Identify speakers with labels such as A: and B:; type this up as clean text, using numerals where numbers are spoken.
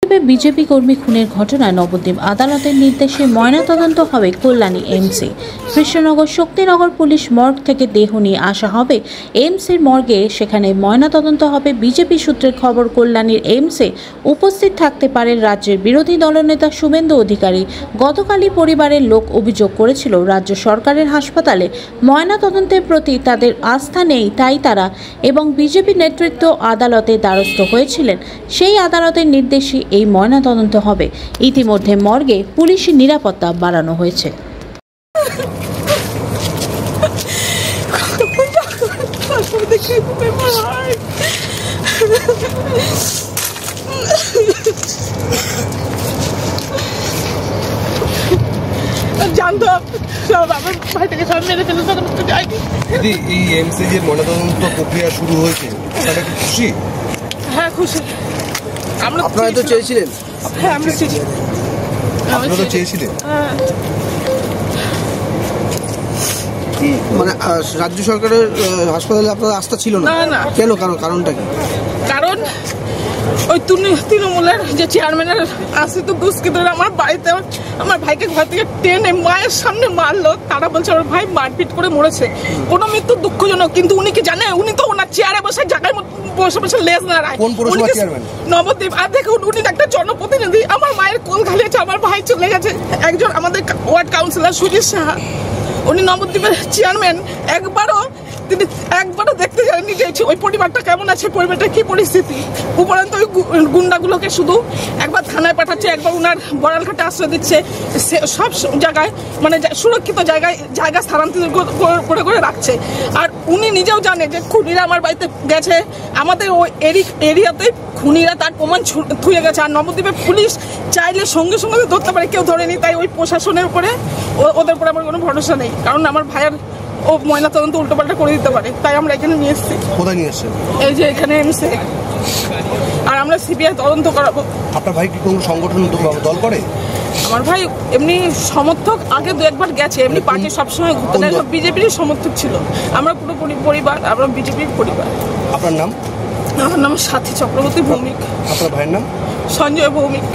A: BJP কর্মী খুনের ঘটনায় নবদ্বীপ আদালতের নির্দেশে ময়নাতদন্ত হবে কল্যাণী এমসে। কৃষ্ণনগর শক্তিনগর পুলিশ মর্গ থেকে দেহ নিয়ে আসা হবে এমসের মর্গে, সেখানে ময়নাতদন্ত হবে। বিজেপি সূত্রের খবর, কল্যাণীর এমসে উপস্থিত থাকতে পারেন রাজ্যের বিরোধী দলনেতা শুভেন্দু অধিকারী। গতকালই পরিবারের লোক অভিযোগ করেছিল রাজ্য সরকারের হাসপাতালে ময়নাতদন্তের প্রতি তাদের আস্থা নেই, তাই তারা এবং বিজেপি নেতৃত্ব আদালতে দ্বারস্থ হয়েছিলেন। সেই আদালতের নির্দেশে এই ময়নাতদন্ত হবে। ইতিমধ্যে মর্গে পুলিশি নিরাপত্তা বাড়ানো হয়েছে।
B: জানতো সব আমার ভাইটাকে সব মেরে ফেলে, তখন একটু যায়নি।
C: দিদি, এই এমসিজির ময়নাতদন্ত প্রক্রিয়া শুরু হয়েছে, আপনারা কি খুশি?
B: হ্যাঁ, খুশি।
C: আপনারা তো চেয়েছিলেন।
B: হ্যাঁ, আমরা চেয়েছিলাম।
C: আপনারা তো চেয়েছিলেন।
D: মানে রাজ্য সরকারের হাসপাতালে আপনার আস্থা ছিল না?
B: না।
D: কেন? কারণটা কি?
B: কারণ ওই তৃণমূলের যে চেয়ারম্যানের আসে তো দুষ্কৃতরা আমার বাড়িতে আমার ভাইকে ঘর থেকে টেনে মায়ের সামনে মারলো। তারা বলছে আমার ভাই মারপিট করে মরেছে। কোনো মৃত্যু দুঃখজনক, কিন্তু উনি কি জানে? উনি তো ওনার চেয়ারে বসে জায়গায় বসে বসে লেজ নাড়ায়। নবদ্বীপ। আর দেখুন, উনি একটা জনপ্রতিনিধি। আমার মায়ের কোল ঘালিয়েছে, আমার ভাই চলে গেছে। একজন আমাদের ওয়ার্ড কাউন্সিলর সুজিত সাহা, উনি নবদ্বীপের চেয়ারম্যান, তিনি একবারও দেখতে যাননি যে ওই পরিবারটা কেমন আছে, পরিবারটা কি পরিস্থিতি। উপরন্ত ওই গুন্ডাগুলোকে শুধু একবার থানায় পাঠাচ্ছে, একবার উনার বড়ালঘাটে আশ্রয় দিচ্ছে। সব জায়গায় মানে সুরক্ষিত জায়গা স্থানান্তরিত করে রাখছে। আর উনি নিজেও জানে যে খুনিরা আমার বাড়িতে গেছে, আমাদের ওই এরিয়াতে খুনিরা তার প্রমাণ থুয়ে গেছে। আর নবদ্বীপের পুলিশ চাইলে সঙ্গে সঙ্গে ধরতে পারে, কেউ ধরেনি। তাই ওই প্রশাসনের উপরে ওদের উপরে আমার কোনো ভরসা নেই, কারণ আমার ভাইয়ের ও ময়নাতদন্ত উল্টোপাল্টা করে দিতে পারে। তাই আমরা এখানে নিয়ে এসেছি।
C: কোথায় নিয়ে এসেছেন?
B: এই যে এখানে এমসে। আর আমরা সিবিআই তদন্ত করাবো।
C: আপনার ভাই কি কোনো সংগঠন দল করে?
B: আমার ভাই এমনি সমর্থক, আগে দু একবার গেছে, এমনি পার্টি সবসময় ঘুরতে দেয়, বিজেপির সমর্থক ছিল। আমরা পুরোপুরি পরিবার, আমরা বিজেপির পরিবার।
C: আপনার নাম?
B: আমার নাম সাথী চক্রবর্তী ভৌমিক।
C: আপনার ভাইয়ের নাম?
B: সঞ্জয় ভৌমিক।